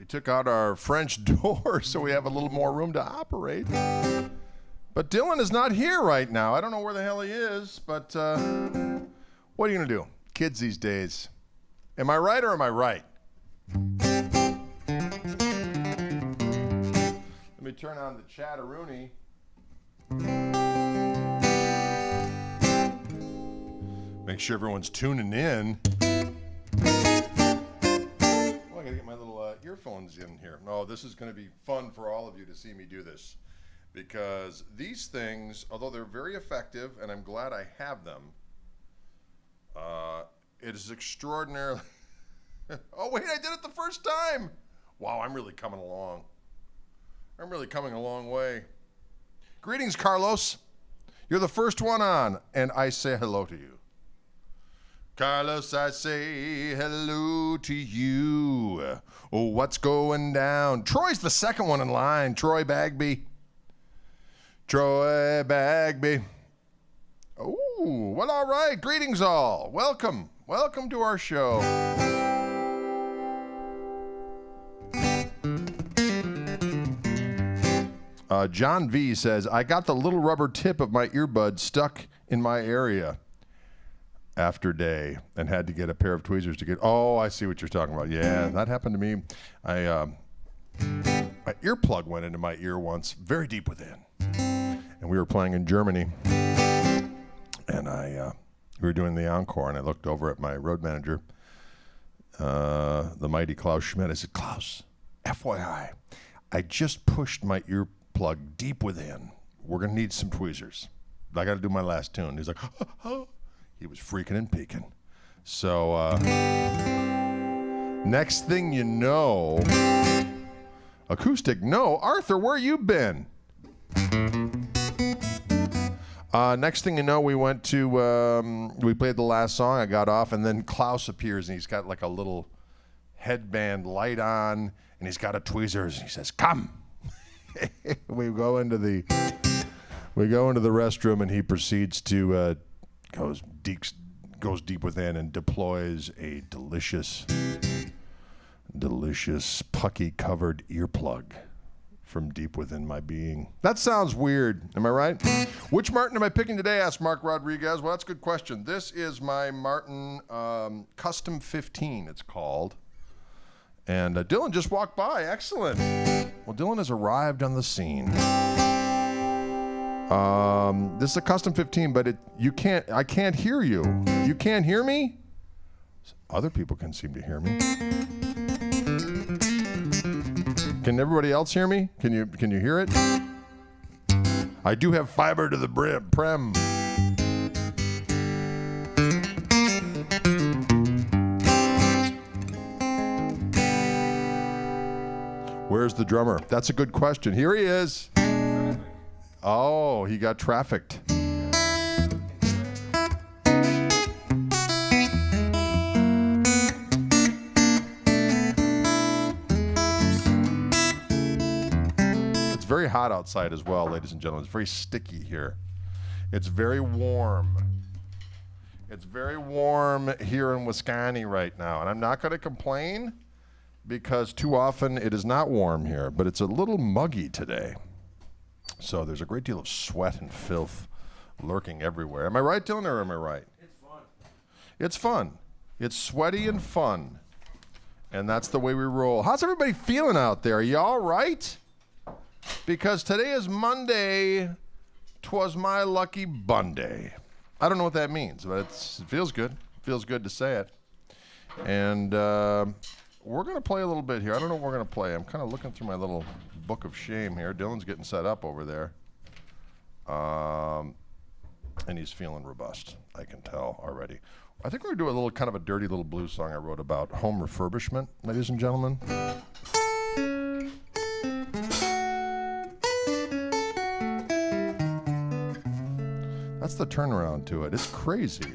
We took out our French door so we have a little more room to operate. But Dylan is not here right now. I don't know where the hell he is, but what are you going to do? Kids these days. Am I right or am I right? Let me turn on the chat-a-rooney. Make sure everyone's tuning in. Oh, I gotta get my little earphones in here. No, this is gonna be fun for all of you to see me do this. Because these things, although they're very effective, and I'm glad I have them, it is extraordinarily... Oh, wait, I did it the first time. Wow, I'm really coming along. I'm really coming a long way. Greetings, Carlos. You're the first one on, and I say hello to you. Carlos, I say hello to you. Oh, what's going down? Troy's the second one in line. Troy Bagby. Troy Bagby. Oh, well, all right. Greetings, all. Welcome. Welcome to our show. John V says, I got the little rubber tip of my earbud stuck in my area after day and had to get a pair of tweezers to get... Oh, I see what you're talking about. Yeah, that happened to me. My earplug went into my ear once, very deep within. And we were playing in Germany. And we were doing the encore, and I looked over at my road manager, the mighty Klaus Schmidt. I said, Klaus, FYI, I just pushed my earplug deep within. We're going to need some tweezers. I got to do my last tune. He's like, oh. He was freaking and peeking. So, next thing you know, acoustic, no. Arthur, where you been? Next thing you know, we went to, we played the last song. I got off, and then Klaus appears, and he's got like a little headband light on, and he's got a tweezers, and he says, come. we go into the restroom, and he proceeds to goes deep within and deploys a delicious pucky covered earplug from deep within my being. That sounds weird. Am I right? Which Martin am I picking today? Asked Mark Rodriguez. Well, that's a good question. This is my Martin Custom 15, it's called. And Dylan just walked by. Excellent. Well, Dylan has arrived on the scene. This is a Custom 15, but I can't hear you. You can't hear me? Other people can seem to hear me. Can everybody else hear me? Can you hear it? I do have fiber to the prem. Where's the drummer? That's a good question. Here he is. Oh, he got trafficked. It's very hot outside as well, ladies and gentlemen. It's very sticky here. It's very warm. It's very warm here in Wisconsin right now, and I'm not going to complain because too often it is not warm here, but it's a little muggy today. So there's a great deal of sweat and filth lurking everywhere. Am I right, Dylan, or am I right? It's fun. It's fun. It's sweaty and fun. And that's the way we roll. How's everybody feeling out there? Are you all right? Because today is Monday. 'Twas my lucky Bunday. I don't know what that means, but it feels good. It feels good to say it. And we're going to play a little bit here. I don't know what we're going to play. I'm kind of looking through my little book of shame here. Dylan's getting set up over there. And he's feeling robust, I can tell already. I think we're going to do a little kind of a dirty little blues song I wrote about home refurbishment, ladies and gentlemen. That's the turnaround to it. It's crazy.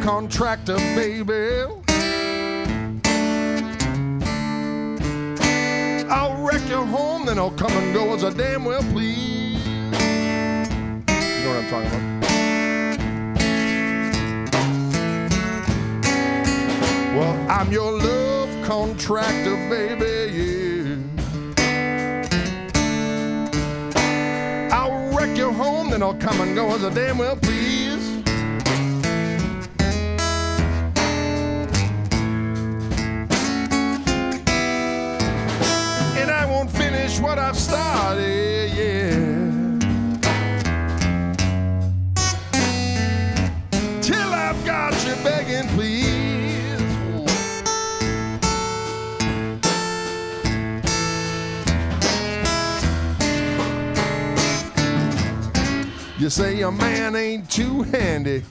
Contractor, baby. I'll wreck your home, then I'll come and go as I damn well please. You know what I'm talking about? Well, I'm your love contractor, baby, yeah. I'll wreck your home, then I'll come and go as I damn well please. And I won't finish what I've started, yeah, till I've got you begging, please. You say a man ain't too handy.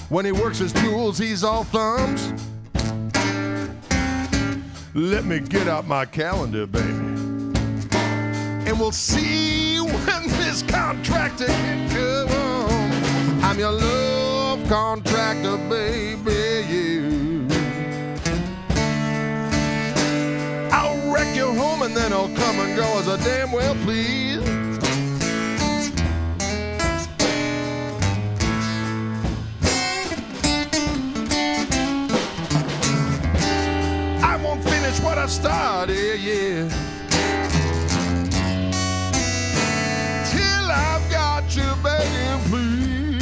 When he works his tools, he's all thumbs. Let me get out my calendar, baby, and we'll see when this contractor can come. I'm your love contractor, baby, yeah. I'll wreck your home and then I'll come and go as I damn well please. What I started, yeah, till I've got you begging, please.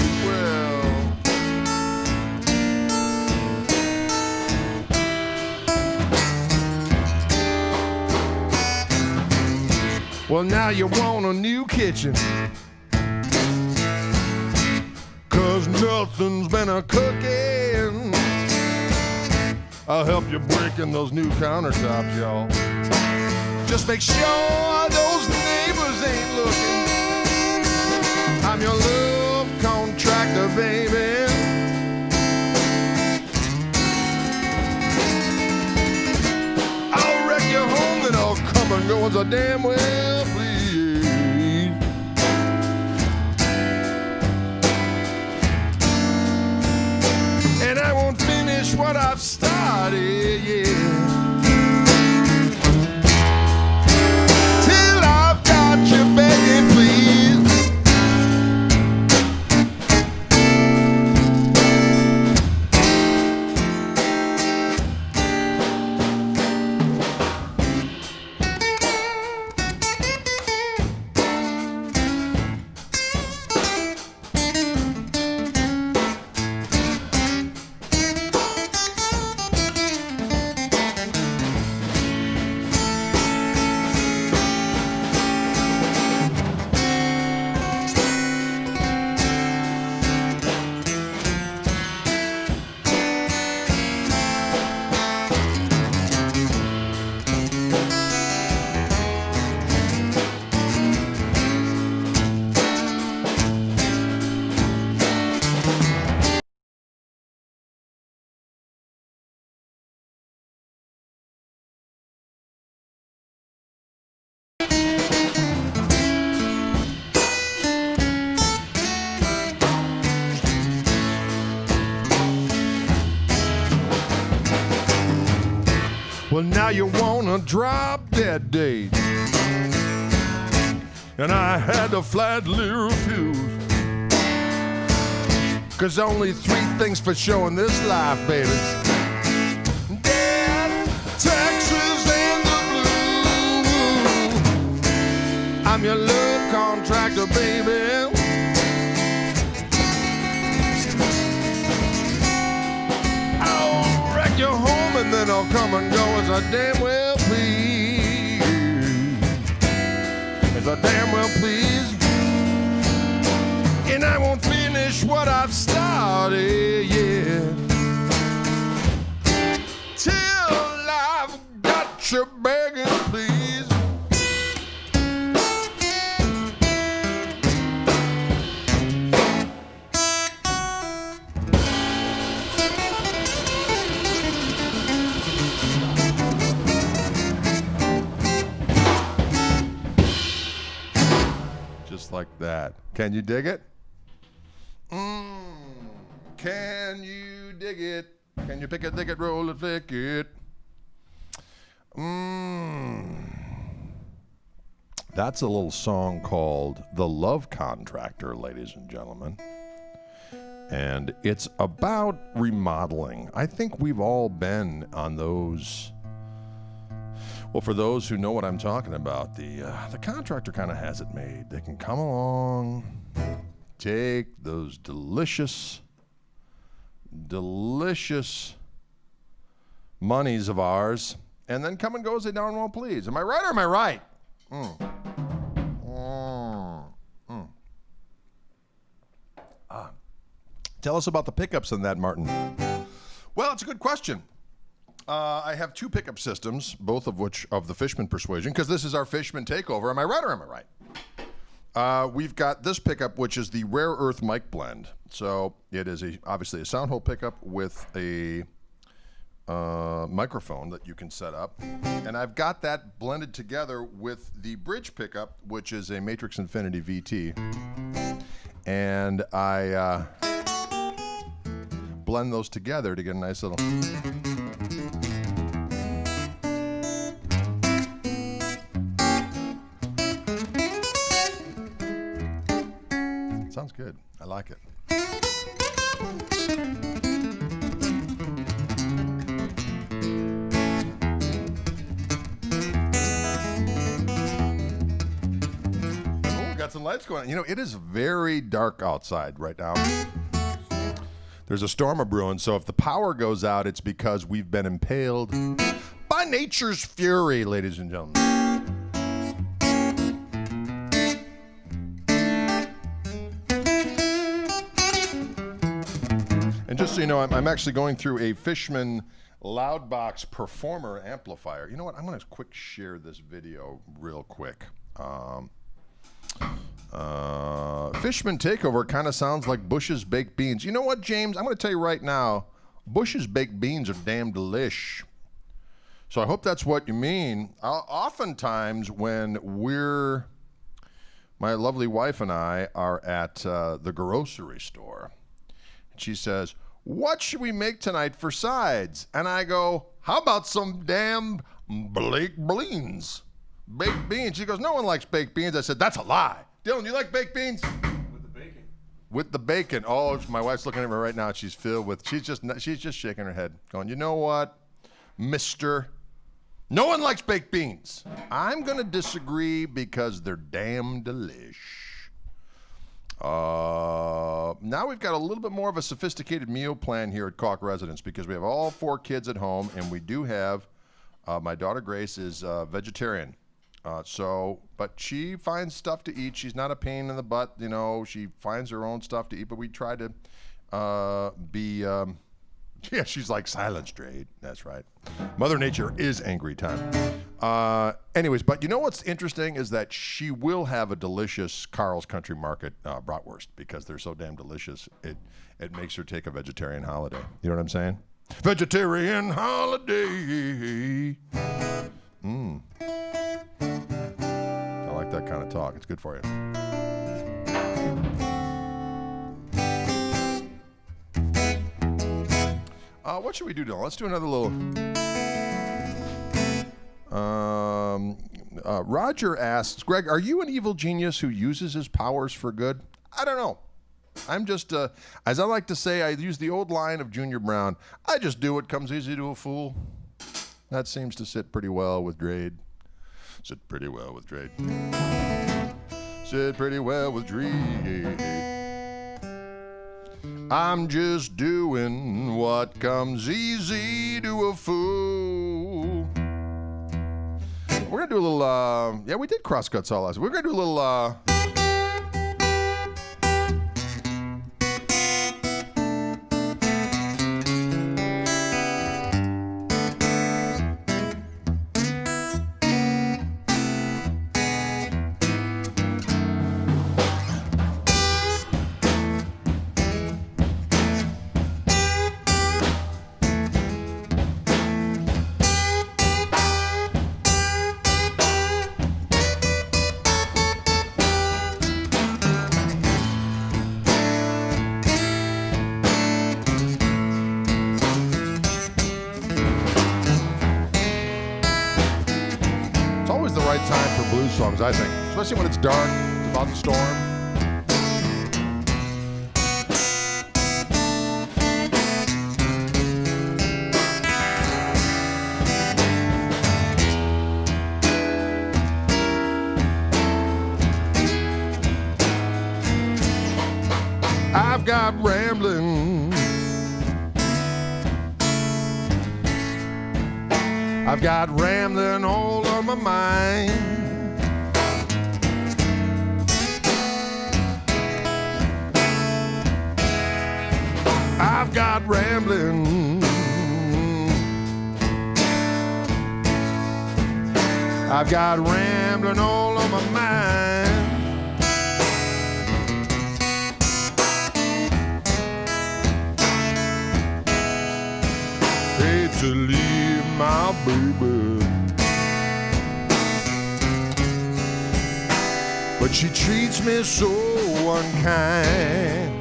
Well, now you want a new kitchen, 'cause nothing's been a cooking. I'll help you break in those new countertops, y'all. Just make sure those neighbors ain't looking. I'm your love contractor, baby. I'll wreck your home, then I'll come and go as I damn well please. And I won't finish what I've started, yeah, till I've got you begging, please. Well, now you wanna drop dead date, and I had to flatly refuse, 'cause only 3 things for showing this life, baby: death, taxes, and the blues. I'm your love contractor, baby. I'll wreck your home and then I'll come and go as I damn well please. As I damn well please. And I won't finish what I've started, yeah, till I've got you begging, please. Just like that. Can you dig it? Can you dig it? Can you pick it, dig it, roll it, flick it? That's a little song called The Love Contractor, ladies and gentlemen. And it's about remodeling. I think we've all been on those. Well, for those who know what I'm talking about, the contractor kind of has it made. They can come along, take those delicious monies of ours, and then come and go as they darn well please. Am I right or am I right? Tell us about the pickups in that, Martin. Well, it's a good question. I have two pickup systems, both of which of the Fishman persuasion, because this is our Fishman takeover. Am I right or am I right? We've got this pickup, which is the Rare Earth mic blend. So it is obviously a sound hole pickup with a microphone that you can set up. And I've got that blended together with the bridge pickup, which is a Matrix Infinity VT. And I blend those together to get a nice little... Sounds good. I like it. Oh, got some lights going on. You know, it is very dark outside right now. There's a storm a brewing, so if the power goes out, it's because we've been impaled by nature's fury, ladies and gentlemen. And just so you know, I'm actually going through a Fishman Loudbox Performer amplifier. You know what? I'm going to quick share this video real quick. Fishman Takeover kind of sounds like Bush's baked beans. You know what, James? I'm going to tell you right now, Bush's baked beans are damn delish. So I hope that's what you mean. Oftentimes when my lovely wife and I are at the grocery store, she says, "What should we make tonight for sides?" And I go, "How about some damn baked beans?" Baked beans. She goes, "No one likes baked beans." I said, "That's a lie. Dylan, you like baked beans?" With the bacon. With the bacon. Oh, my wife's looking at me right now. She's filled with, she's just shaking her head, going, "You know what, mister? No one likes baked beans." I'm going to disagree because they're damn delish. Now we've got a little bit more of a sophisticated meal plan here at Koch Residence because we have all 4 kids at home, and we do have, my daughter Grace is vegetarian. But she finds stuff to eat. She's not a pain in the butt, you know. She finds her own stuff to eat, but we try to yeah, she's like silent straight. That's right. Mother Nature is angry time. Anyways, but you know what's interesting is that she will have a delicious Carl's Country Market bratwurst because they're so damn delicious. It makes her take a vegetarian holiday. You know what I'm saying? Vegetarian holiday. I like that kind of talk. It's good for you. What should we do, Dylan? Let's do another little... Roger asks, "Greg, are you an evil genius who uses his powers for good?" I don't know. I'm just, as I like to say, I use the old line of Junior Brown, "I just do what comes easy to a fool." That seems to sit pretty well with Drade. Sit pretty well with Drade. Sit pretty well with Drade. I'm just doing what comes easy to a fool. We're going to do a little, yeah, we did crosscuts all last week. We're going to do a little, blues songs, I think. Especially when it's dark, it's about the storm. I've got rambling. I've got rambling all on my mind. I've got rambling. I've got rambling all on my mind. Hate to leave my baby, but she treats me so unkind.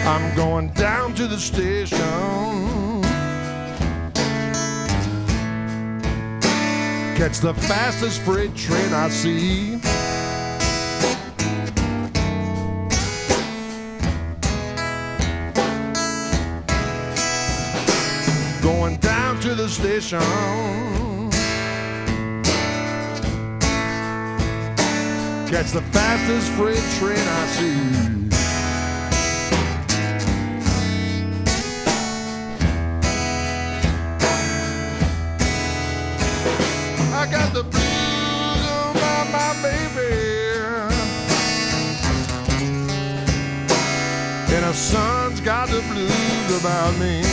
I'm going down to the station, catch the fastest freight train I see. Going down to the station, catch the fastest freight train I see. I got the blues about my baby, and her son's got the blues about me.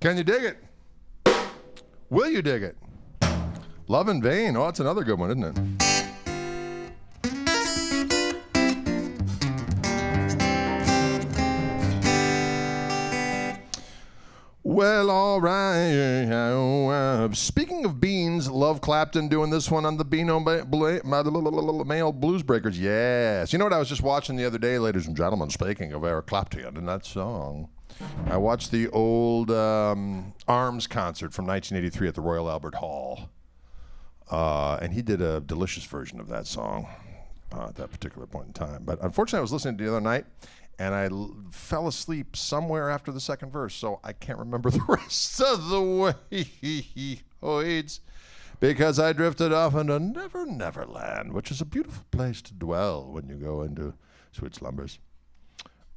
Can you dig it? Will you dig it? Love in Vain. Oh, that's another good one, isn't it? Well, all right. Speaking of beans, Love Clapton doing this one on the Beano Male Blues Breakers. Yes. You know what I was just watching the other day, ladies and gentlemen, speaking of Eric Clapton and that song. I watched the old Arms concert from 1983 at the Royal Albert Hall. And he did a delicious version of that song. at that particular point in time. But unfortunately, I was listening to the other night, and I fell asleep somewhere after the second verse, so I can't remember the rest of the words because I drifted off into Never Never Land, which is a beautiful place to dwell when you go into sweet slumbers.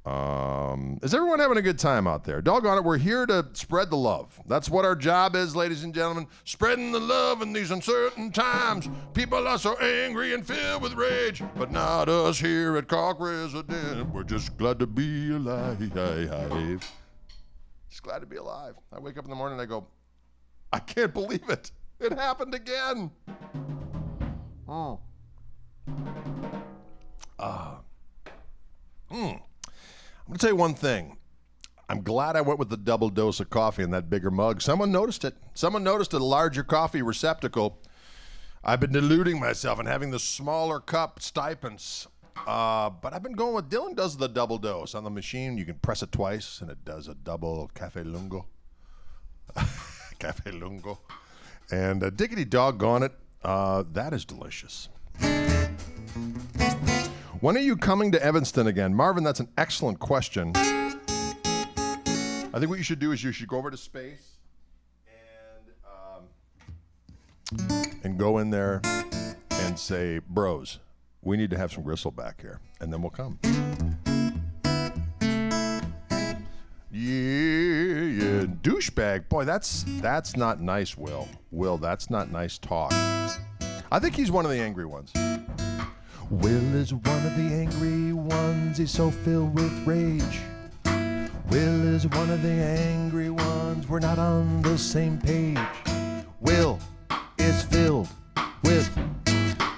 Is everyone having a good time out there? Doggone it, we're here to spread the love. That's what our job is, ladies and gentlemen. Spreading the love in these uncertain times. People are so angry and filled with rage, but not us here at Koch Resident. We're just glad to be alive. Just glad to be alive. I wake up in the morning and I go, I can't believe it. It happened again. I'm going to tell you one thing. I'm glad I went with the double dose of coffee in that bigger mug. Someone noticed it. Someone noticed a larger coffee receptacle. I've been deluding myself and having the smaller cup stipends. But I've been going with Dylan does the double dose. On the machine, you can press it twice, and it does a double Cafe Lungo. Cafe Lungo. And diggity doggone it, that is delicious. When are you coming to Evanston again? Marvin, that's an excellent question. I think what you should do is you should go over to Space and go in there and say, bros, we need to have some gristle back here, and then we'll come. Yeah, douchebag. Boy, that's not nice, Will. Will, that's not nice talk. I think he's one of the angry ones. Will is one of the angry ones, he's so filled with rage. Will is one of the angry ones, we're not on the same page. Will is filled with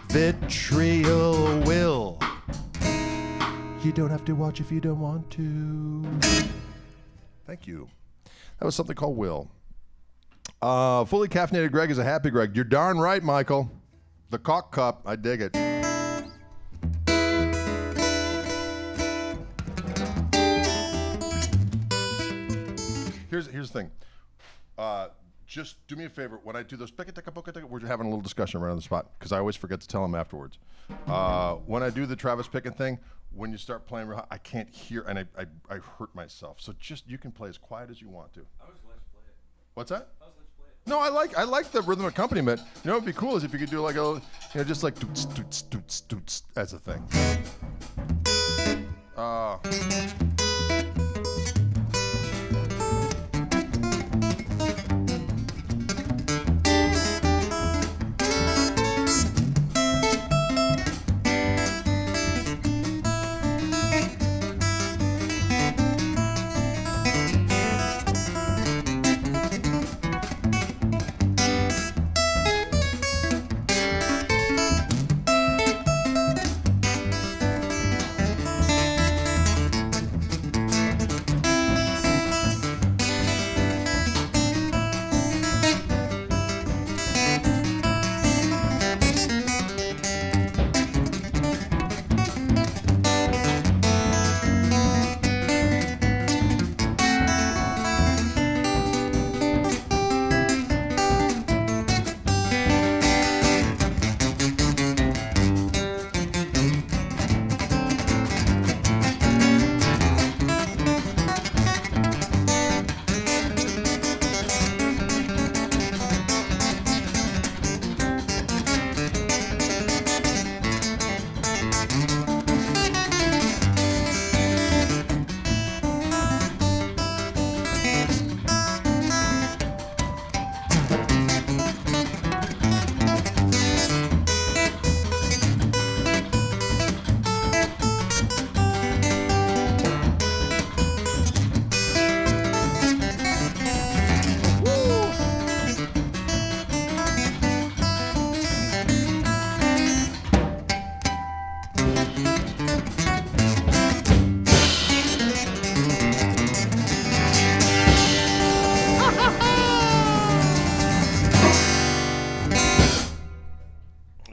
vitriol. Will, you don't have to watch if you don't want to. Thank you. That was something called Will. Fully caffeinated Greg is a happy Greg. You're darn right, Michael. The Koch cup, I dig it. Here's the thing. Just do me a favor. When I do those, we're having a little discussion right on the spot because I always forget to tell them afterwards. When I do the Travis Pickett thing, when you start playing, I can't hear, and I hurt myself. So just you can play as quiet as you want to. I was let's play it. What's that? I was let's play it. No, I like the rhythm accompaniment. You know what would be cool is if you could do like a, just like toots, toots, toots, toots as a thing.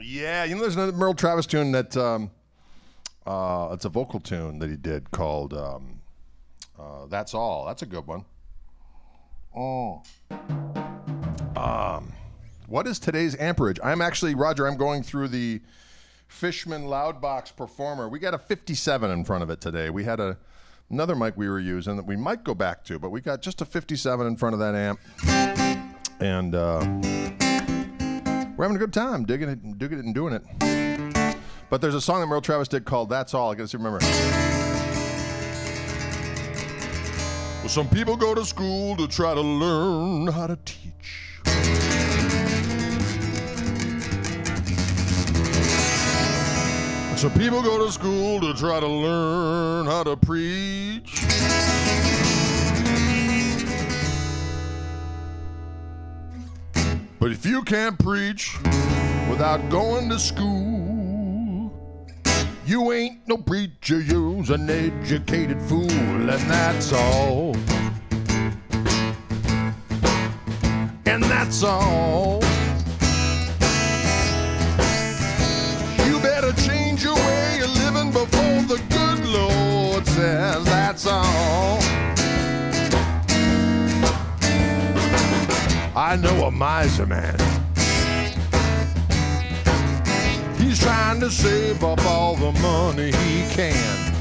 Yeah, you know, there's another Merle Travis tune that it's a vocal tune that he did called "That's All." That's a good one. What is today's amperage? I'm actually, Roger, I'm going through the Fishman Loudbox Performer. We got a 57 in front of it today. We had another mic we were using that we might go back to, but we got just a 57 in front of that amp. And we're having a good time digging it and doing it. But there's a song that Merle Travis did called That's All. I guess you remember. Well, some people go to school to try to learn how to teach. Some people go to school to try to learn how to preach. But if you can't preach without going to school, you ain't no preacher, you's an educated fool, and that's all. And that's all. You better change your way of living before the good Lord says that's all. I know a miser man. He's trying to save up all the money he can.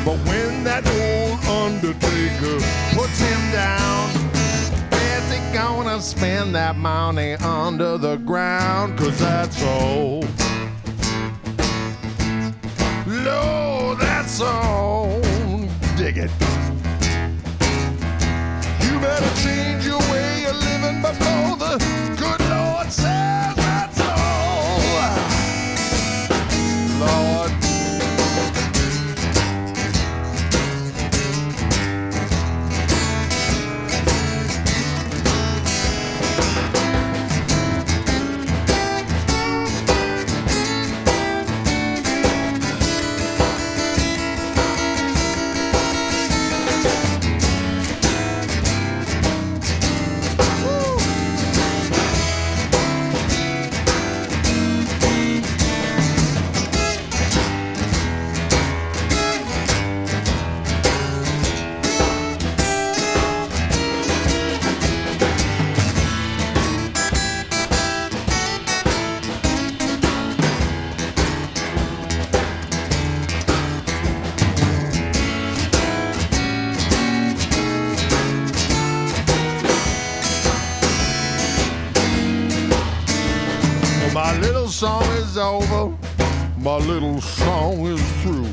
But when that old undertaker puts him down, where's he gonna spend that money under the ground? 'Cause that's all. Lord, that's all. Dig it. You better change your way of living before the good Lord says that's all. Lord. My little song is over, my little song is through.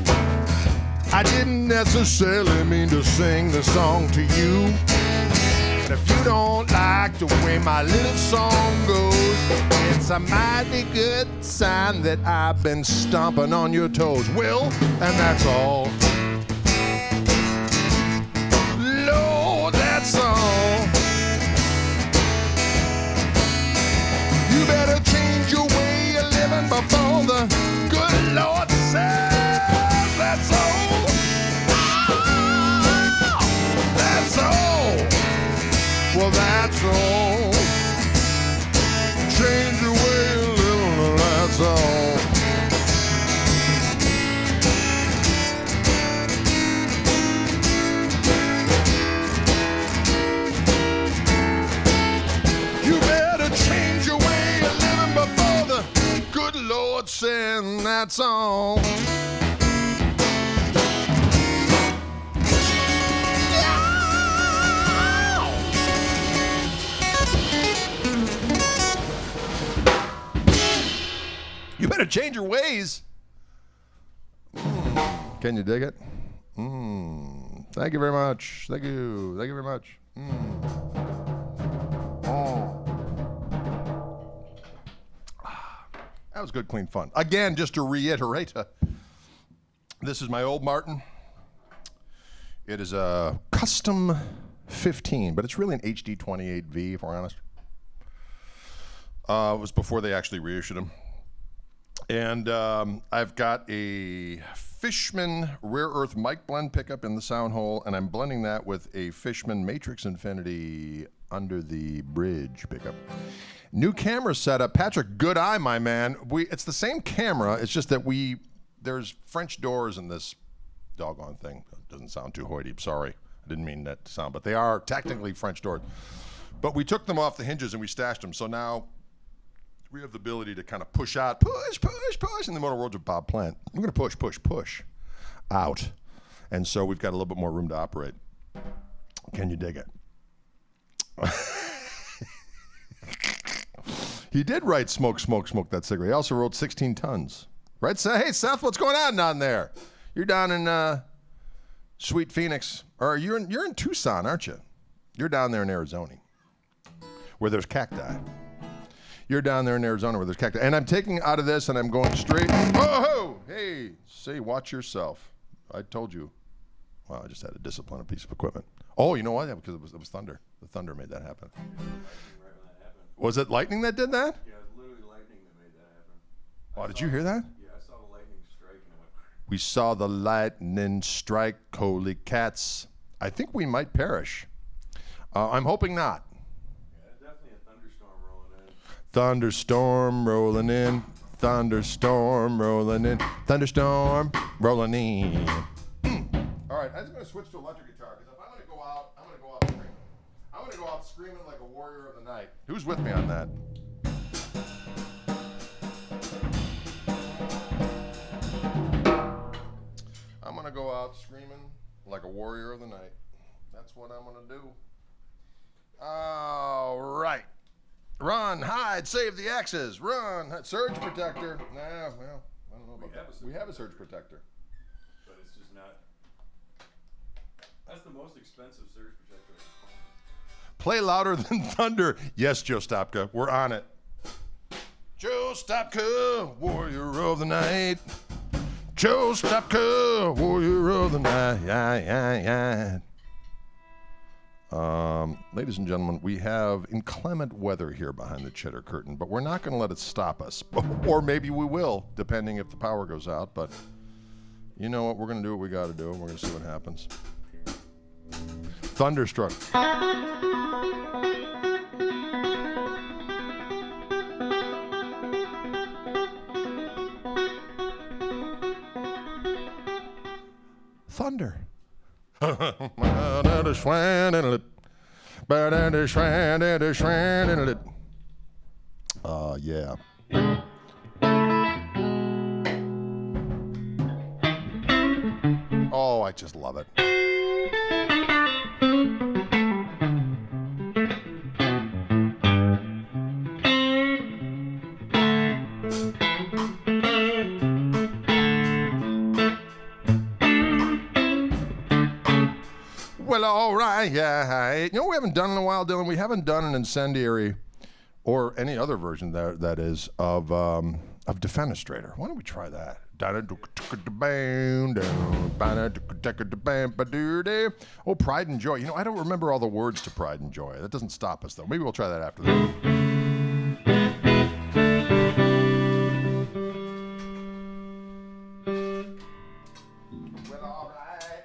I didn't necessarily mean to sing the song to you. And if you don't like the way my little song goes, it's a mighty good sign that I've been stomping on your toes. Well, and that's all. Lord, that's all. You better change your way of living before the good Lord says that's all. That's all. Well, that's all. Change your way of living, that's all. You better change your way of living before the good Lord says that's all. You better change your ways. Can you dig it? Thank you very much. Thank you. Thank you very much. That was good, clean fun. Again, just to reiterate, this is my old Martin. It is a custom 15, but it's really an HD 28V, if we're honest. It was before they actually reissued them. And I've got a Fishman Rare Earth mic blend pickup in the sound hole, and I'm blending that with a Fishman Matrix Infinity under the bridge pickup. New camera setup. Patrick, good eye, my man. It's the same camera. It's just that there's French doors in this doggone thing. It doesn't sound too hoity. Sorry. I didn't mean that to sound, but they are technically French doors. But we took them off the hinges and we stashed them. So now we have the ability to kind of push out, push in the motor world of Bob Plant. We're going to push out. And so we've got a little bit more room to operate. Can you dig it? He did write smoke that cigarette. He also wrote 16 tons. Right? Hey, Seth, what's going on down there? You're down in Sweet Phoenix. Or you're in Tucson, aren't you? You're down there in Arizona where there's cacti. You're down there in Arizona where there's cacti. And I'm taking out of this and I'm going straight. Oh, hey, say, watch yourself. I told you. Wow, I just had to discipline a piece of equipment. Oh, you know what? Yeah, because it was thunder. The thunder made that happen. Was it lightning that did that? Yeah, it was literally lightning that made that happen. Oh, did you hear that? Yeah, I saw the lightning strike and it went. We saw the lightning strike. Holy cats. I think we might perish. I'm hoping not. Yeah, definitely a thunderstorm rolling in. Thunderstorm rolling in. Thunderstorm rolling in. Thunderstorm rolling in. All right, I'm just going to switch to electric guitar because if I'm going to go out, I'm going to go out screaming. I'm going to go out screaming like a warrior of the night. Who's with me on that? I'm going to go out screaming like a warrior of the night. That's what I'm going to do. All right. Run, hide, save the X's. Run, surge protector. Nah, well, I don't know about that. We have a surge protector. But it's just not. That's the most expensive surge protector. Play louder than thunder. Yes, Joe Stopka, we're on it. Joe Stopka, warrior of the night. Joe Stopka, warrior of the night. Ladies and gentlemen, we have inclement weather here behind the chitter curtain, but we're not going to let it stop us. Or maybe we will, depending if the power goes out. But you know what? We're going to do what we got to do, and we're going to see what happens. Thunderstruck. Thunder. Yeah. Oh, I just love it. Well, all right, yeah. You know what we haven't done in a while, Dylan? We haven't done an incendiary or any other version that is of Defenestrator. Why don't we try that? Oh, Pride and Joy. You know, I don't remember all the words to Pride and Joy. That doesn't stop us, though. Maybe we'll try that after this. Well, all right.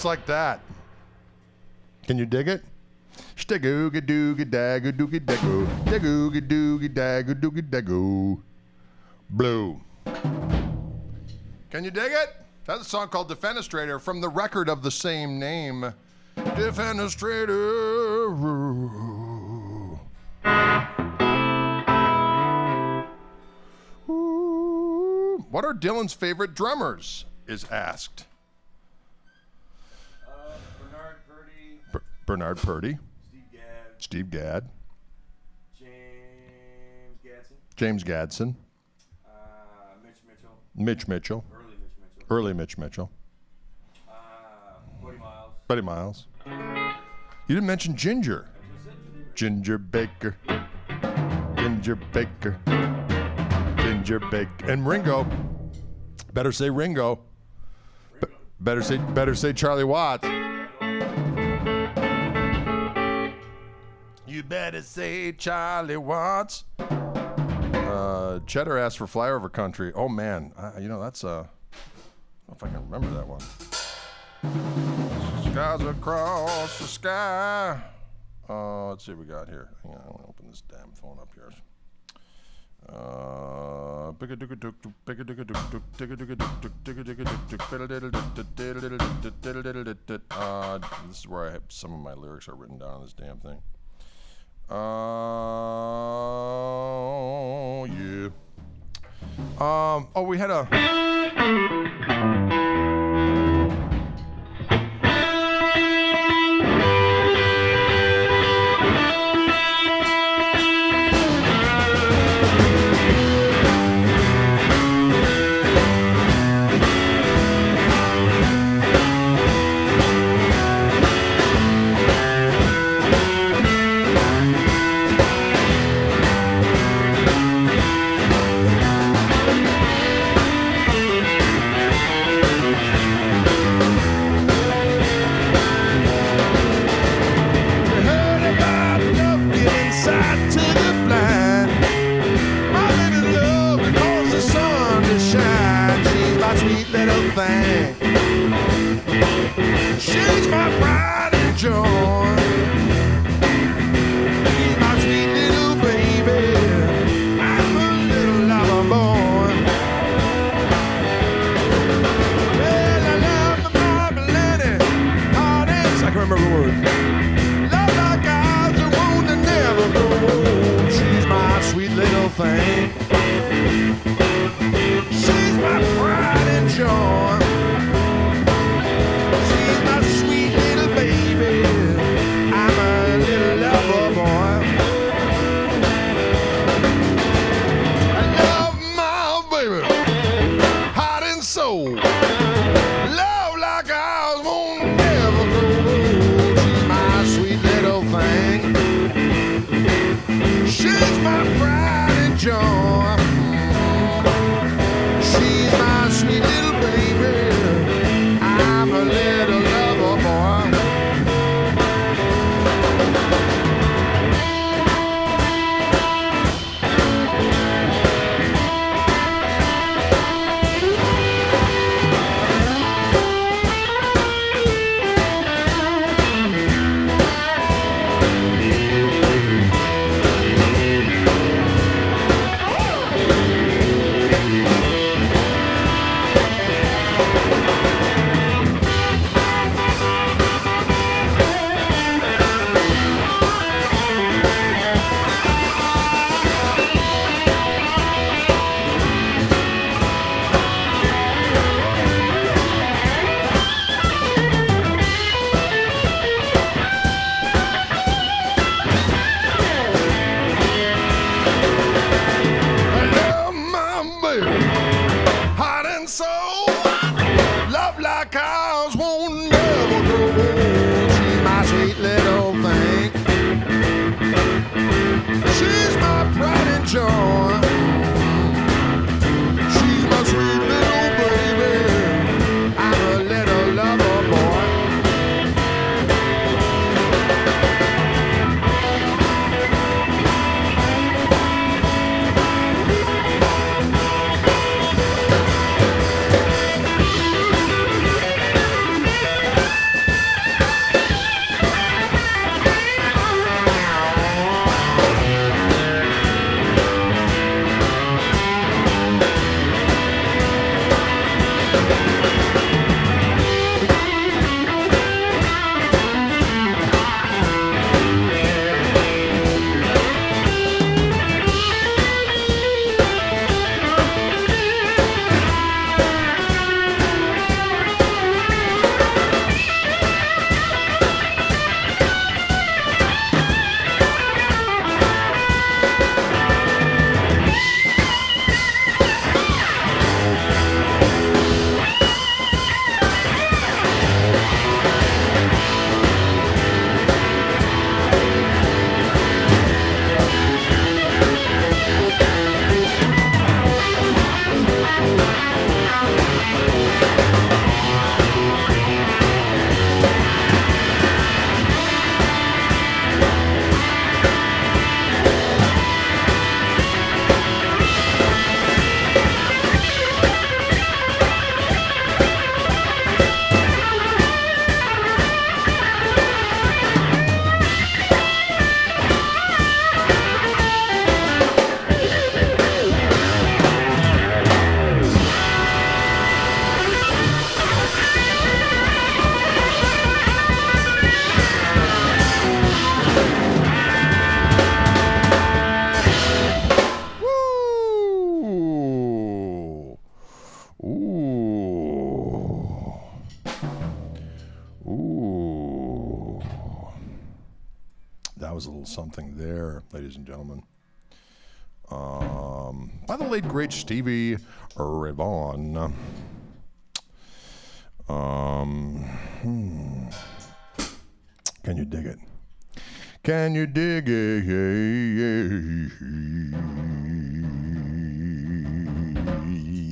Just like that. Can you dig it? Blue. Can you dig it? That's a song called Defenestrator from the record of the same name. Defenestrator. What are Dylan's favorite drummers? Is asked. Bernard Purdy. Bernard Purdy. Steve Gadd. Steve Gadd. James Gadsden. James Gadsden. Mitch Mitchell. Mitch Mitchell. Early Mitch Mitchell. Early Mitch Mitchell. Buddy Miles. Buddy Miles. You didn't mention Ginger. I just said Ginger Ginger. Baker. Ginger Baker. Ginger Baker. And Ringo. Better say Ringo. Better say Charlie Watts. You better say Charlie Watts. Cheddar asked for Flyover Country. Oh man, that's I don't know if I can remember that one. Skies across the sky. Let's see what we got here. Hang on, I want to open this damn phone up here. This is where I have some of my lyrics are written down on this damn thing. Yeah. We had a. She's my pride and joy. She's my sweet little baby. I'm a little lover boy. Well, I love my Marmalade, heartaches. I can remember the words. Love like ours, a wound that never goes. She's my sweet little thing. She's my pride and joy. Love like ours won't never go. She's my sweet little thing. She's my pride and joy. She's my sweet little baby. I'm a little lover boy. That was a little something there, ladies and gentlemen. By the late, great Stevie Ray Vaughan. Can you dig it? Can you dig it?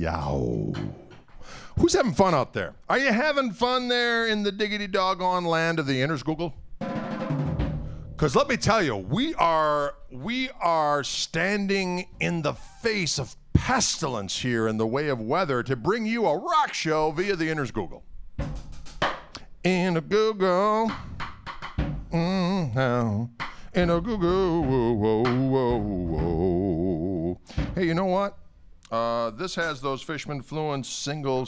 Yow. Who's having fun out there? Are you having fun there in the diggity doggone land of the Innersgoogle? Because let me tell you, we are standing in the face of pestilence here in the way of weather to bring you a rock show via the Innersgoogle. In a Google, in a Google, whoa, whoa, whoa. Hey, you know what? This has those Fishman Fluence single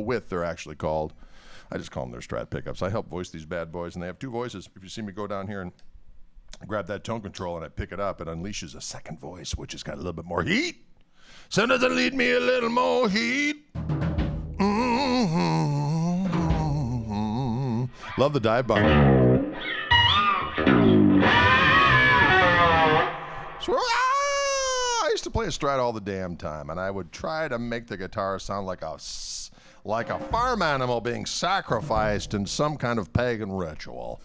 width, they're actually called. I just call them their Strat pickups. I help voice these bad boys, and they have two voices. If you see me go down here and grab that tone control and I pick it up, it unleashes a second voice, which has got a little bit more heat. So doesn't lead me a little more heat. Mm-hmm. Love the dive bomb. So, I used to play a Strat all the damn time, and I would try to make the guitar sound like a farm animal being sacrificed in some kind of pagan ritual.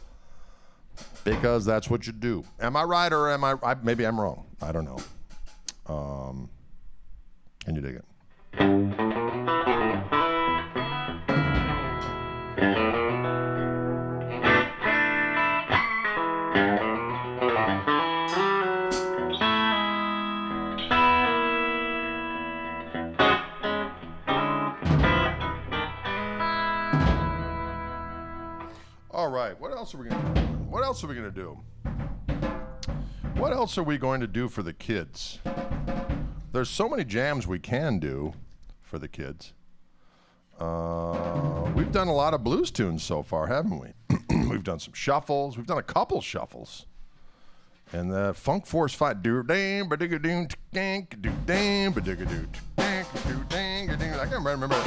Because that's what you do. Am I right or am I maybe I'm wrong. I don't know. Can you dig it? All right, what else are we going to do? What else are we going to do? What else are we going to do for the kids? There's so many jams we can do for the kids. We've done a lot of blues tunes so far, haven't we? We've done some shuffles. We've done a couple shuffles. And the Funk Force fight. I can't remember.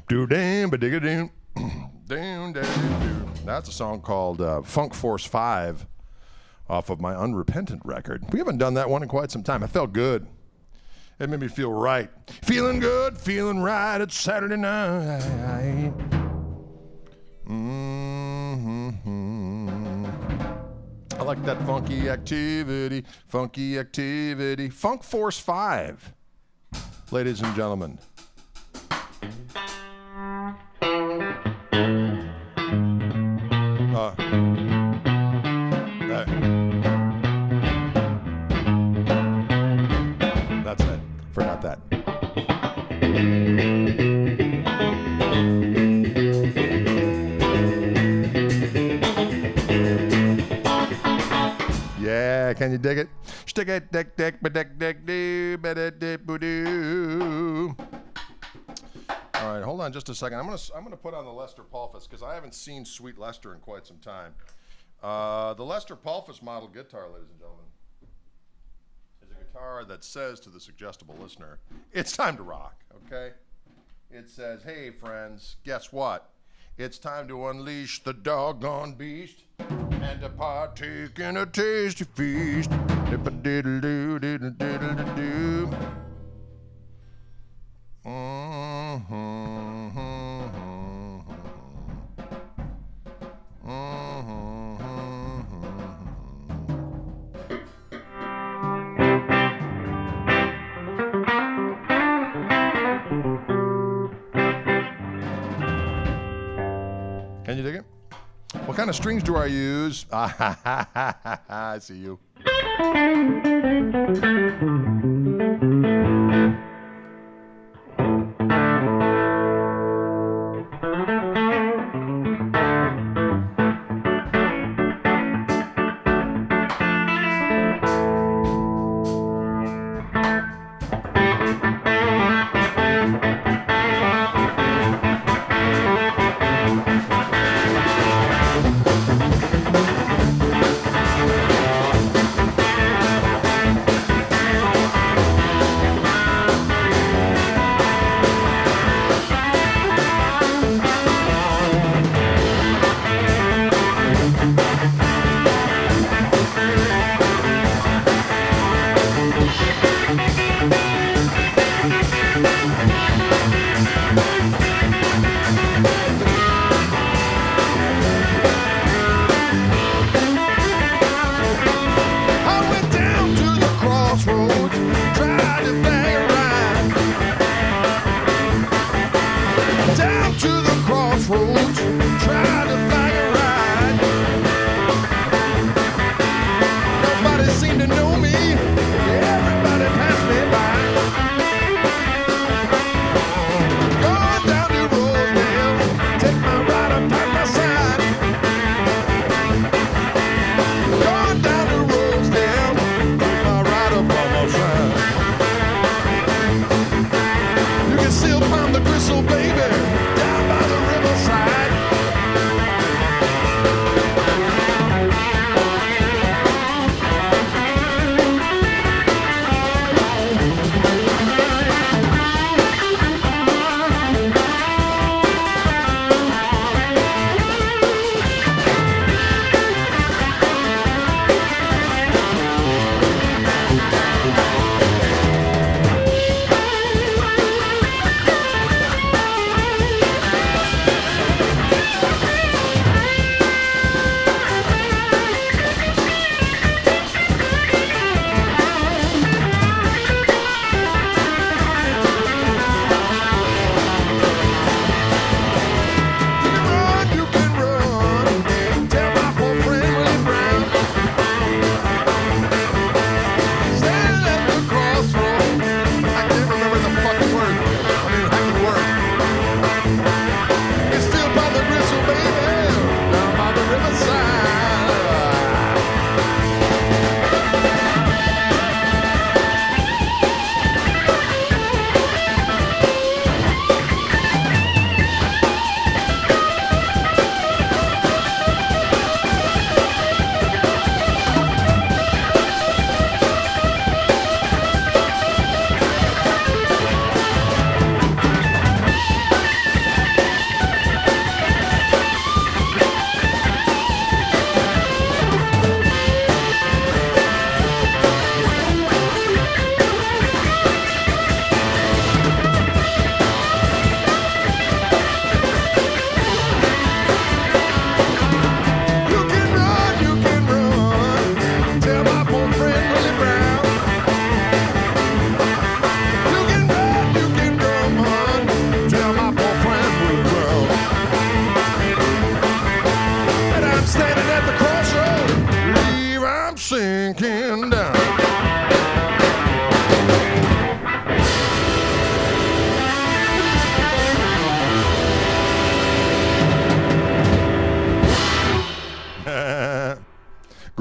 Do-dam-ba-dig-a-doom. That's a song called Funk Force 5 off of my Unrepentant record. We haven't done that one in quite some time. It felt good. It made me feel right. Feeling good, feeling right. It's Saturday night. I like that funky activity, funky activity. Funk Force 5, ladies and gentlemen. That's it. Forgot that. Yeah, can you dig it? Stick it, dick, dick, ba dick, dick, doo, ba da dip, boo doo. All right, hold on just a second. I'm gonna put on the Lester Pulfus because I haven't seen Sweet Lester in quite some time. The Lester Pulfus model guitar, ladies and gentlemen, is a guitar that says to the suggestible listener, "It's time to rock." Okay? It says, "Hey friends, guess what? It's time to unleash the doggone beast and to partake in a tasty feast." Dip-a-diddle-doo-diddle-diddle-doo. Can you dig it? What kind of strings do I use? I see you.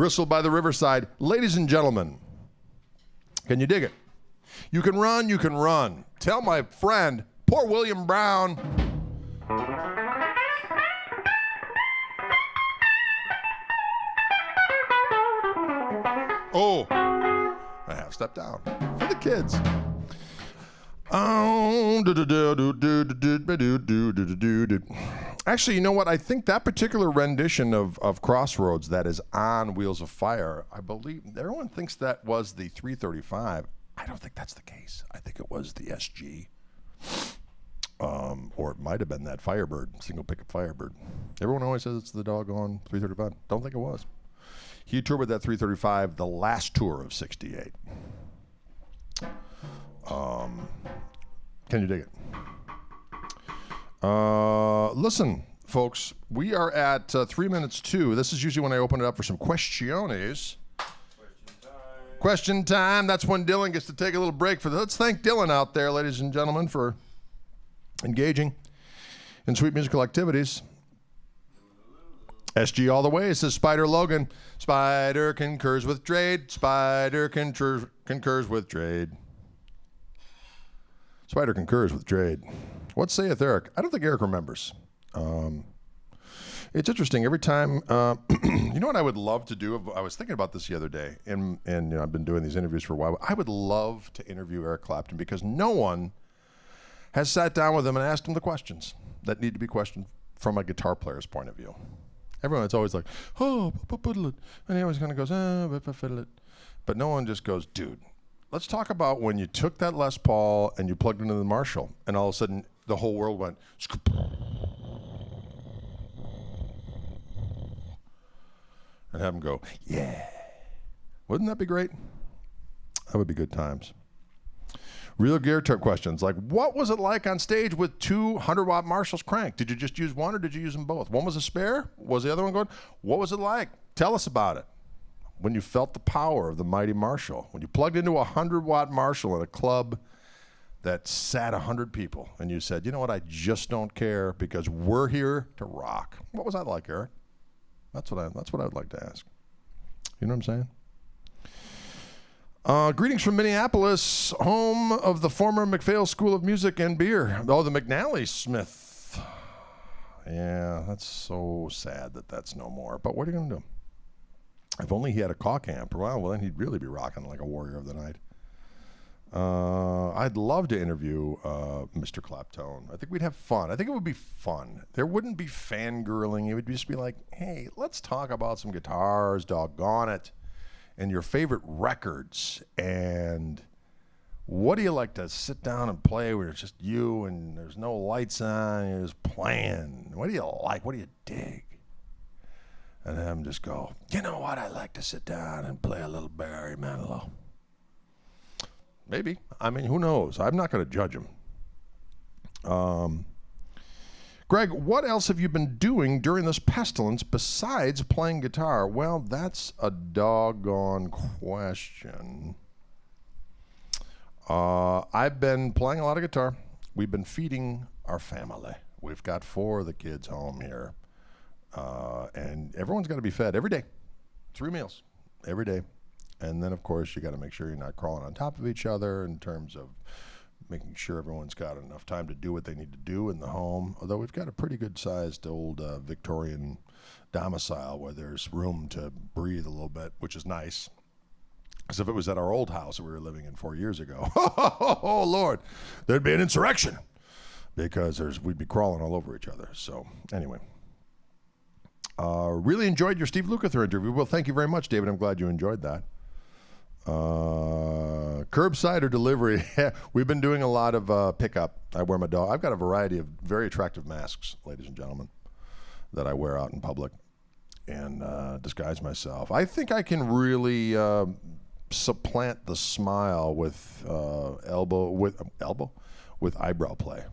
Gristle by the riverside. Ladies and gentlemen, can you dig it? You can run, you can run. Tell my friend, poor William Brown. Oh, I have stepped down for the kids. Actually, you know what? I think that particular rendition of Crossroads that is on Wheels of Fire, I believe everyone thinks that was the 335. I don't think that's the case. I think it was the SG. Or it might have been that Firebird, single pickup Firebird. Everyone always says it's the doggone 335. Don't think it was. He toured with that 335 the last tour of 68. Can you dig it? Listen, folks, we are at 3 minutes 2. This is usually when I open it up for some questiones. Question time. That's when Dylan gets to take a little break for that. Let's thank Dylan out there, ladies and gentlemen, for engaging in sweet musical activities. SG all the way, says Spider Logan. Spider concurs with trade. Spider concurs with trade. Spider concurs with trade. What saith Eric? I don't think Eric remembers. It's interesting. Every time, you know what I would love to do? I was thinking about this the other day, and you know, I've been doing these interviews for a while. I would love to interview Eric Clapton because no one has sat down with him and asked him the questions that need to be questioned from a guitar player's point of view. Everyone's always like, oh, and he always kind of goes, but no one just goes, dude, let's talk about when you took that Les Paul and you plugged it into the Marshall, and all of a sudden the whole world went, and have him go, yeah. Wouldn't that be great? That would be good times. Real gear type questions like, what was it like on stage with 200-watt Marshalls cranked? Did you just use one or did you use them both? One was a spare? Was the other one going? What was it like? Tell us about it. When you felt the power of the mighty Marshall. When you plugged into a 100-watt Marshall in a club that sat 100 people and you said, you know what, I just don't care because we're here to rock. What was that like, Eric? That's what I would like to ask. You know what I'm saying? Greetings from Minneapolis, home of the former McPhail School of Music and Beer. Oh, the McNally Smith. Yeah, that's so sad that that's no more. But what are you going to do? If only he had a caulk amp. Well, then he'd really be rocking like a warrior of the night. I'd love to interview Mr. Clapton. I think we'd have fun. I think it would be fun. There wouldn't be fangirling. It would just be like, hey, let's talk about some guitars, doggone it. And your favorite records, and what do you like to sit down and play where it's just you and there's no lights on, you're just playing? What do you like? What do you dig? And have them just go, you know what, I like to sit down and play a little Barry Manilow. Maybe. I mean, who knows? I'm not going to judge him. Greg, what else have you been doing during this pestilence besides playing guitar? Well, that's a doggone question. I've been playing a lot of guitar. We've been feeding our family. We've got 4 of the kids home here. And everyone's got to be fed every day. 3 meals every day. And then, of course, you got to make sure you're not crawling on top of each other in terms of making sure everyone's got enough time to do what they need to do in the home. Although we've got a pretty good-sized old Victorian domicile where there's room to breathe a little bit, which is nice. As if it was at our old house that we were living in 4 years ago. Oh, Lord, there'd be an insurrection because we'd be crawling all over each other. So anyway, really enjoyed your Steve Lukather interview. Well, thank you very much, David. I'm glad you enjoyed that. Curbside or delivery? We've been doing a lot of pickup. I wear my dog. I've got a variety of very attractive masks, ladies and gentlemen, that I wear out in public and disguise myself. I think I can really supplant the smile with with eyebrow play.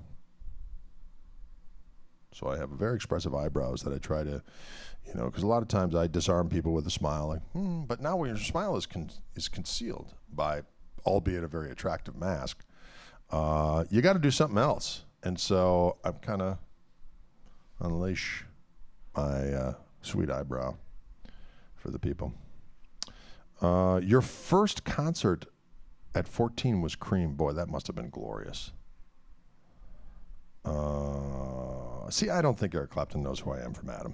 So I have very expressive eyebrows that I try to, because a lot of times I disarm people with a smile, like, but now when your smile is concealed by, albeit a very attractive mask, you got to do something else. And so I'm kind of unleash my sweet eyebrow for the people. Your first concert at 14 was Cream. Boy, that must have been glorious. See, I don't think Eric Clapton knows who I am from Adam.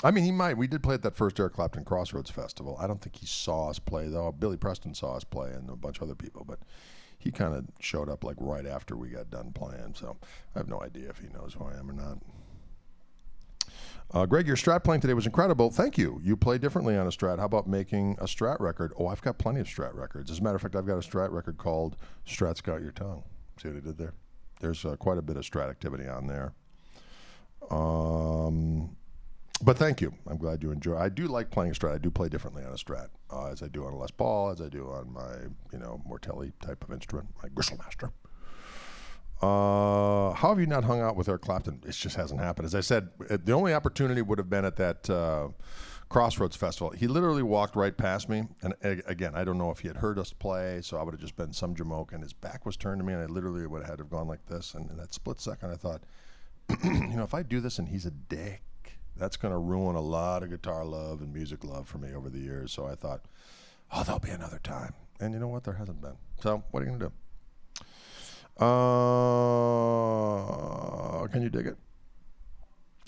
I mean, he might. We did play at that first Eric Clapton Crossroads Festival. I don't think he saw us play, though. Billy Preston saw us play and a bunch of other people, but he kind of showed up like right after we got done playing, so I have no idea if he knows who I am or not. Greg, your Strat playing today was incredible. Thank you. You play differently on a Strat. How about making a Strat record? Oh, I've got plenty of Strat records. As a matter of fact, I've got a Strat record called Strat's Got Your Tongue. See what I did there? There's quite a bit of Strat activity on there. But thank you. I'm glad you enjoy. I do like playing a Strat. I do play differently on a Strat, as I do on a Les Paul, as I do on my, Mortelli type of instrument, my Grisselmaster. How have you not hung out with Eric Clapton? It just hasn't happened. As I said, the only opportunity would have been at that Crossroads Festival. He literally walked right past me, and again, I don't know if he had heard us play, so I would have just been some jamoke, and his back was turned to me, and I literally would have had to have gone like this, and in that split second, I thought, if I do this and he's a dick, that's going to ruin a lot of guitar love and music love for me over the years. So I thought, there'll be another time. And you know what? There hasn't been. So what are you going to do? Can you dig it?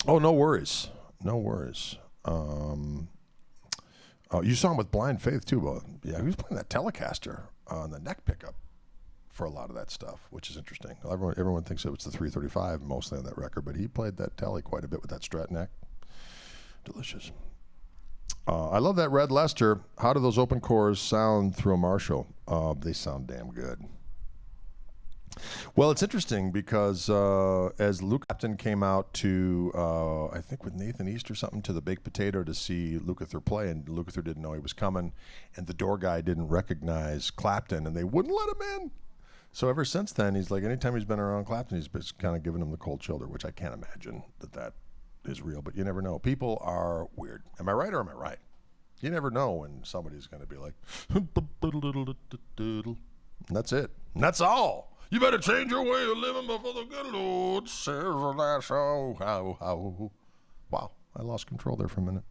Oh, no worries. No worries. You saw him with Blind Faith, too, Bo. Yeah, he was playing that Telecaster on the neck pickup for a lot of that stuff, which is interesting. Everyone thinks it was the 335 mostly on that record, but he played that Tele quite a bit with that Strat neck. Delicious. I love that Red Lester. How do those open cores sound through a Marshall? They sound damn good. Well, it's interesting because as Luke Clapton came out to, I think with Nathan East or something, to the Baked Potato to see Lukather play, and Lukather didn't know he was coming, and the door guy didn't recognize Clapton, and they wouldn't let him in. So ever since then, he's like, anytime he's been around Clapton, he's just kind of giving him the cold shoulder, which I can't imagine that is real, but you never know. People are weird. Am I right or am I right? You never know when somebody's going to be like, and that's it. And that's all. You better change your way of living before the good Lord says that's all. Wow, I lost control there for a minute.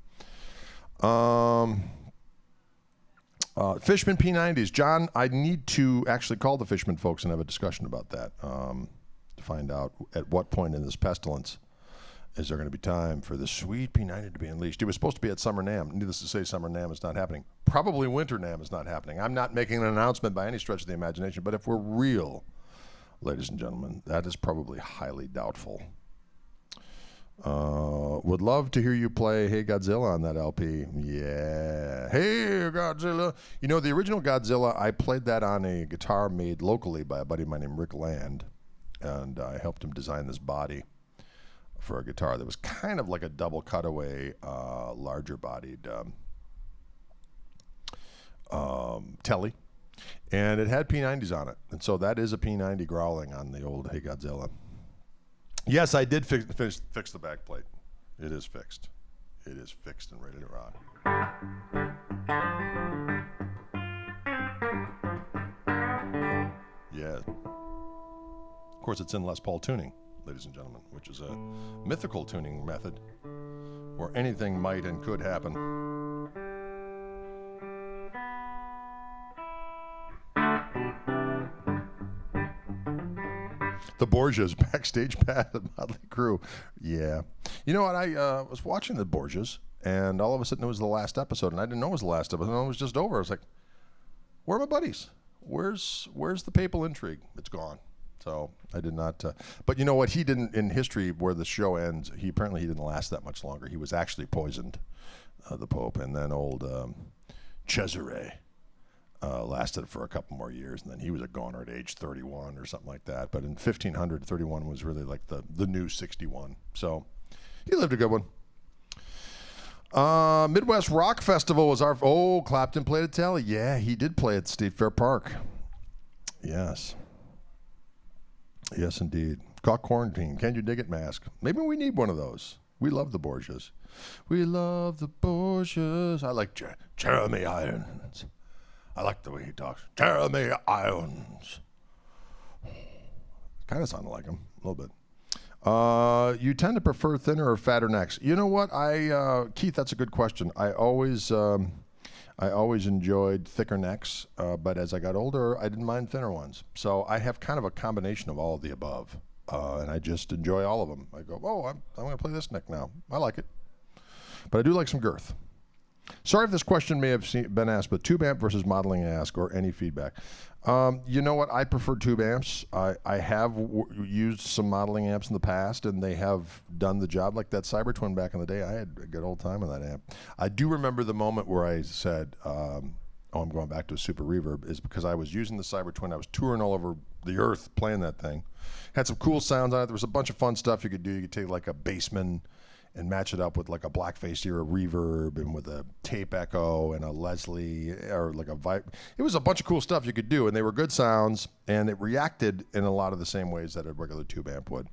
Fishman P90s. John, I need to actually call the Fishman folks and have a discussion about that to find out at what point in this pestilence is there going to be time for the sweet P90 to be unleashed. It was supposed to be at Summer NAMM. Needless to say, Summer NAMM is not happening. Probably Winter NAMM is not happening. I'm not making an announcement by any stretch of the imagination, but if we're real, ladies and gentlemen, that is probably highly doubtful. Would love to hear you play Hey Godzilla on that LP. Yeah. Hey Godzilla. You know, the original Godzilla, I played that on a guitar made locally by a buddy of mine named Rick Land, and I helped him design this body for a guitar that was kind of like a double cutaway, larger bodied Telly. And it had P90s on it. And so that is a P90 growling on the old Hey Godzilla. Yes, I did fix the back plate. It is fixed. It is fixed and ready to rock. Yeah. Of course, it's in Les Paul tuning, ladies and gentlemen, which is a mythical tuning method where anything might and could happen. The Borgias, backstage pass at Motley Crue. Yeah. You know what? I was watching the Borgias, and all of a sudden it was the last episode, and I didn't know it was the last episode. And it was just over. I was like, where are my buddies? Where's the papal intrigue? It's gone. So I did not. But you know what? He didn't, in history where the show ends, he didn't last that much longer. He was actually poisoned, the Pope, and then old Cesare lasted for a couple more years, and then he was a goner at age 31 or something like that. But in 1500, 31 was really like the new 61. So he lived a good one. Midwest Rock Festival was our... Oh, Clapton played at Tally. Yeah, he did play at State Fair Park. Yes. Yes, indeed. Caught quarantine. Can you dig it, mask? Maybe we need one of those. We love the Borgias. We love the Borgias. I like Jeremy Irons. I like the way he talks. Jeremy Irons. Kind of sounded like him a little bit. You tend to prefer thinner or fatter necks. You know what? Keith, that's a good question. I always, I always enjoyed thicker necks, but as I got older, I didn't mind thinner ones. So I have kind of a combination of all of the above, and I just enjoy all of them. I go, oh, I'm going to play this neck now. I like it. But I do like some girth. Sorry if this question may have been asked, but tube amp versus modeling ask or any feedback. You know what? I prefer tube amps. I have used some modeling amps in the past, and they have done the job. Like that Cyber Twin back in the day, I had a good old time on that amp. I do remember the moment where I said, oh, I'm going back to a super reverb, is because I was using the Cyber Twin. I was touring all over the earth playing that thing. Had some cool sounds on it. There was a bunch of fun stuff you could do. You could take like a Bassman and match it up with like a Blackface era reverb and with a tape echo and a Leslie or like a vibe. It was a bunch of cool stuff you could do, and they were good sounds, and it reacted in a lot of the same ways that a regular tube amp would.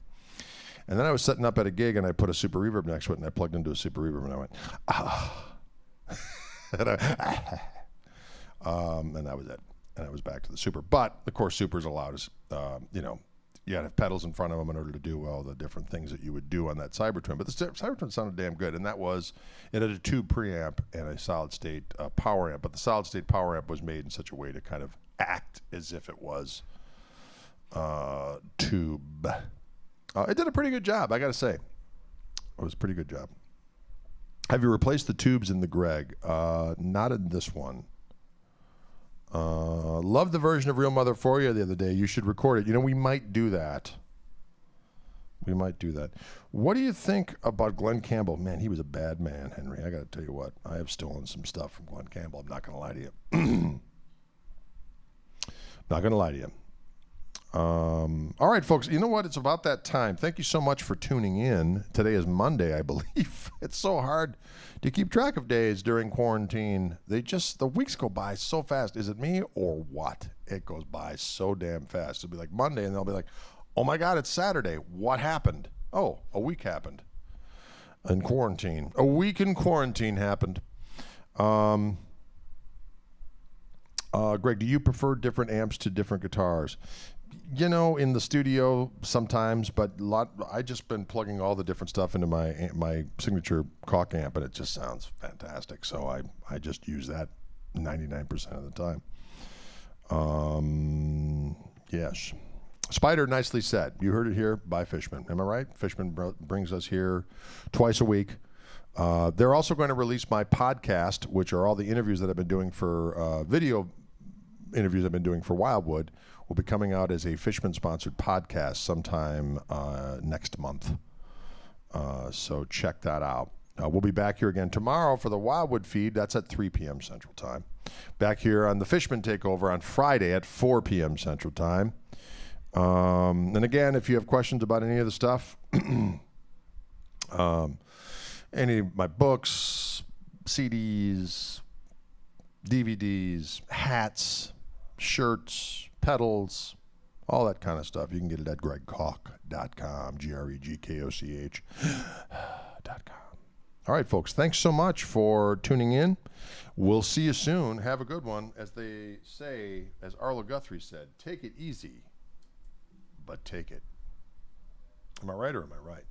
And then I was setting up at a gig, and I put a super reverb next to it, and I plugged into a super reverb, and I went, ah. and that was it. And I was back to the super. But, of course, super's allowed us, you got to have pedals in front of them in order to do all the different things that you would do on that Cyber Twin. But the Cyber Twin sounded damn good, and it had a tube preamp and a solid-state power amp. But the solid-state power amp was made in such a way to kind of act as if it was tube. It did a pretty good job, I got to say. It was a pretty good job. Have you replaced the tubes in the Greg? Not in this one. Love the version of Real Mother For You the other day. You should record it. We might do that. What do you think about Glenn Campbell? Man, he was a bad man, Henry. I got to tell you what. I have stolen some stuff from Glenn Campbell. I'm not going to lie to you. Not going to lie to you. All right, folks. You know what? It's about that time. Thank you so much for tuning in. Today is Monday, I believe. It's so hard to keep track of days during quarantine. The weeks go by so fast. Is it me or what? It goes by so damn fast. It'll be like Monday, and they'll be like, oh my God, it's Saturday. What happened? Oh, a week happened in quarantine. A week in quarantine happened. Greg, do you prefer different amps to different guitars? In the studio sometimes, but I just been plugging all the different stuff into my signature Koch amp, and it just sounds fantastic. So I just use that 99% of the time. Yes. Spider, nicely said. You heard it here by Fishman. Am I right? Fishman brings us here twice a week. They're also going to release my podcast, which are all the interviews that I've been doing for video interviews I've been doing for Wildwood. Will be coming out as a Fishman-sponsored podcast sometime next month. So check that out. We'll be back here again tomorrow for the Wildwood feed. That's at 3 p.m. Central Time. Back here on the Fishman Takeover on Friday at 4 p.m. Central Time. And again, if you have questions about any of the stuff, any of my books, CDs, DVDs, hats, shirts, pedals, all that kind of stuff. You can get it at gregkoch.com, GREGKOCH.com. All right, folks, thanks so much for tuning in. We'll see you soon. Have a good one. As they say, as Arlo Guthrie said, take it easy, but take it. Am I right or am I right?